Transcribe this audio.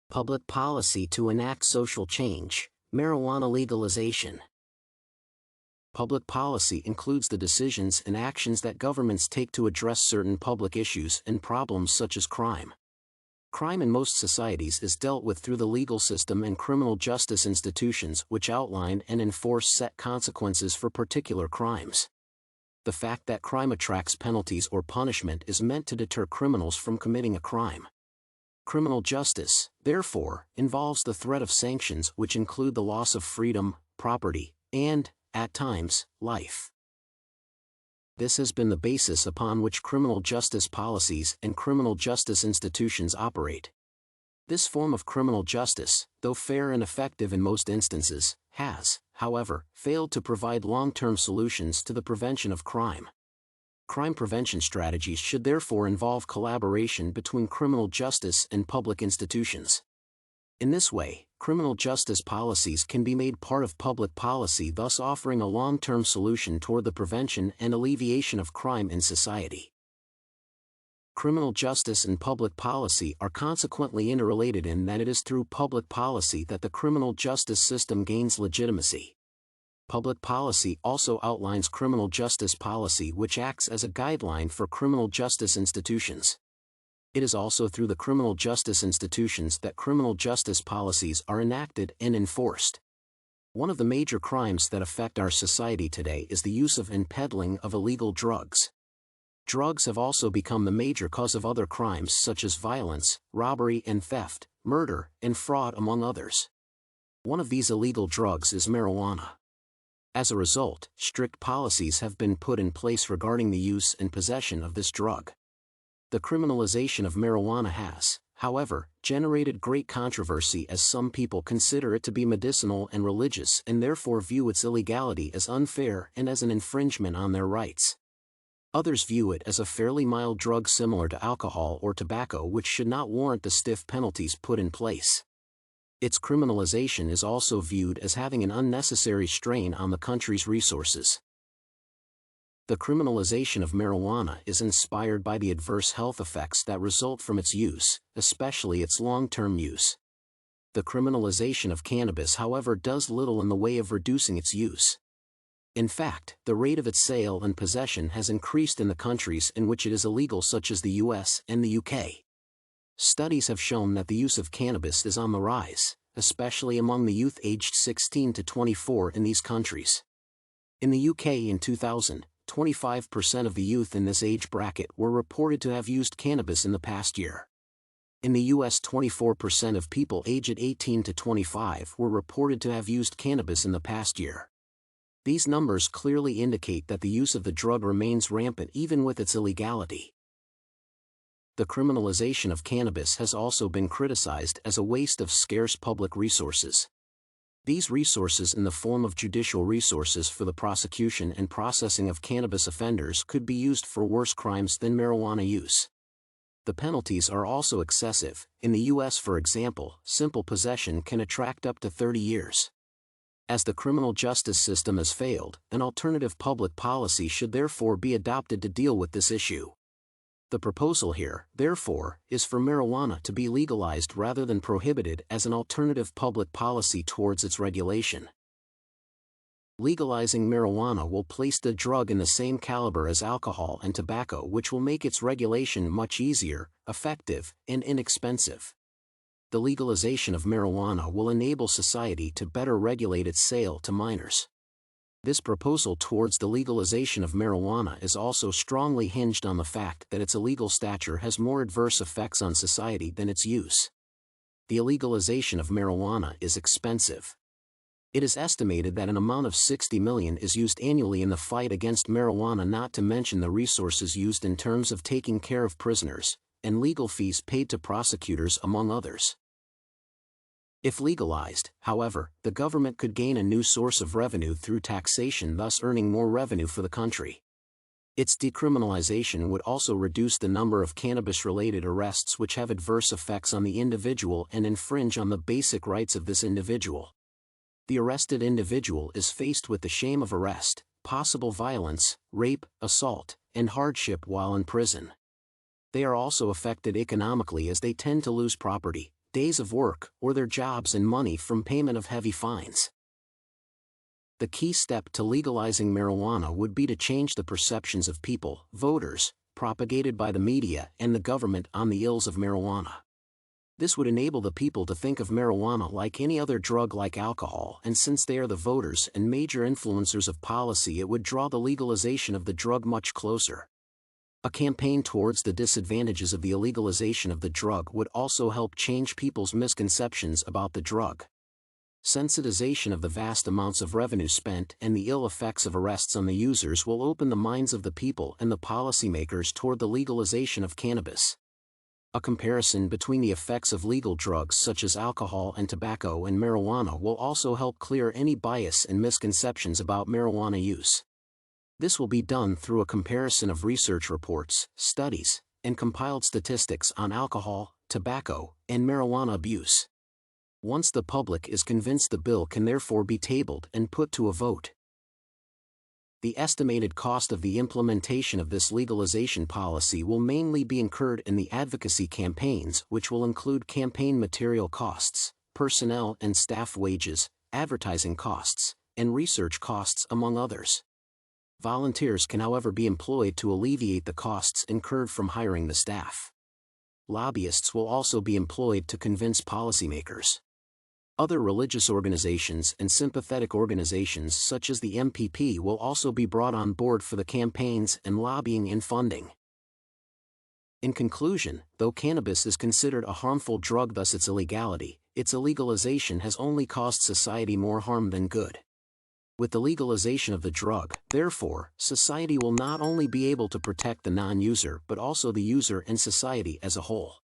Public policy to enact social change, marijuana legalization. Public policy includes the decisions and actions that governments take to address certain public issues and problems such as crime. Crime in most societies is dealt with through the legal system and criminal justice institutions which outline and enforce set consequences for particular crimes. The fact that crime attracts penalties or punishment is meant to deter criminals from committing a crime. Criminal justice, therefore, involves the threat of sanctions which include the loss of freedom, property, and, at times, life. This has been the basis upon which criminal justice policies and criminal justice institutions operate. This form of criminal justice, though fair and effective in most instances, has, however, failed to provide long-term solutions to the prevention of crime. Crime prevention strategies should therefore involve collaboration between criminal justice and public institutions. In this way, criminal justice policies can be made part of public policy, thus offering a long-term solution toward the prevention and alleviation of crime in society. Criminal justice and public policy are consequently interrelated in that it is through public policy that the criminal justice system gains legitimacy. Public policy also outlines criminal justice policy, which acts as a guideline for criminal justice institutions. It is also through the criminal justice institutions that criminal justice policies are enacted and enforced. One of the major crimes that affect our society today is the use of and peddling of illegal drugs. Drugs have also become the major cause of other crimes such as violence, robbery and theft, murder, and fraud, among others. One of these illegal drugs is marijuana. As a result, strict policies have been put in place regarding the use and possession of this drug. The criminalization of marijuana has, however, generated great controversy, as some people consider it to be medicinal and religious and therefore view its illegality as unfair and as an infringement on their rights. Others view it as a fairly mild drug similar to alcohol or tobacco, which should not warrant the stiff penalties put in place. Its criminalization is also viewed as having an unnecessary strain on the country's resources. The criminalization of marijuana is inspired by the adverse health effects that result from its use, especially its long-term use. The criminalization of cannabis, however, does little in the way of reducing its use. In fact, the rate of its sale and possession has increased in the countries in which it is illegal, such as the US and the UK. Studies have shown that the use of cannabis is on the rise, especially among the youth aged 16 to 24 in these countries. In the UK in 2000, 25% of the youth in this age bracket were reported to have used cannabis in the past year. In the US, 24% of people aged 18 to 25 were reported to have used cannabis in the past year. These numbers clearly indicate that the use of the drug remains rampant even with its illegality. The criminalization of cannabis has also been criticized as a waste of scarce public resources. These resources, in the form of judicial resources for the prosecution and processing of cannabis offenders, could be used for worse crimes than marijuana use. The penalties are also excessive. In the US, for example, simple possession can attract up to 30 years. As the criminal justice system has failed, an alternative public policy should therefore be adopted to deal with this issue. The proposal here, therefore, is for marijuana to be legalized rather than prohibited as an alternative public policy towards its regulation. Legalizing marijuana will place the drug in the same caliber as alcohol and tobacco, which will make its regulation much easier, effective, and inexpensive. The legalization of marijuana will enable society to better regulate its sale to minors. This proposal towards the legalization of marijuana is also strongly hinged on the fact that its illegal stature has more adverse effects on society than its use. The illegalization of marijuana is expensive. It is estimated that an amount of $60 million is used annually in the fight against marijuana, not to mention the resources used in terms of taking care of prisoners, and legal fees paid to prosecutors, among others. If legalized, however, the government could gain a new source of revenue through taxation, thus earning more revenue for the country. Its decriminalization would also reduce the number of cannabis-related arrests, which have adverse effects on the individual and infringe on the basic rights of this individual. The arrested individual is faced with the shame of arrest, possible violence, rape, assault, and hardship while in prison. They are also affected economically, as they tend to lose property, days of work, or their jobs and money from payment of heavy fines. The key step to legalizing marijuana would be to change the perceptions of people, voters, propagated by the media and the government on the ills of marijuana. This would enable the people to think of marijuana like any other drug like alcohol, and since they are the voters and major influencers of policy, it would draw the legalization of the drug much closer. A campaign towards the disadvantages of the illegalization of the drug would also help change people's misconceptions about the drug. Sensitization of the vast amounts of revenue spent and the ill effects of arrests on the users will open the minds of the people and the policymakers toward the legalization of cannabis. A comparison between the effects of legal drugs such as alcohol and tobacco and marijuana will also help clear any bias and misconceptions about marijuana use. This will be done through a comparison of research reports, studies, and compiled statistics on alcohol, tobacco, and marijuana abuse. Once the public is convinced, the bill can therefore be tabled and put to a vote. The estimated cost of the implementation of this legalization policy will mainly be incurred in the advocacy campaigns, which will include campaign material costs, personnel and staff wages, advertising costs, and research costs, among others. Volunteers can, however, be employed to alleviate the costs incurred from hiring the staff. Lobbyists will also be employed to convince policymakers. Other religious organizations and sympathetic organizations such as the MPP will also be brought on board for the campaigns and lobbying and funding. In conclusion, though cannabis is considered a harmful drug, thus its illegality, its illegalization has only caused society more harm than good. With the legalization of the drug, therefore, society will not only be able to protect the non-user but also the user and society as a whole.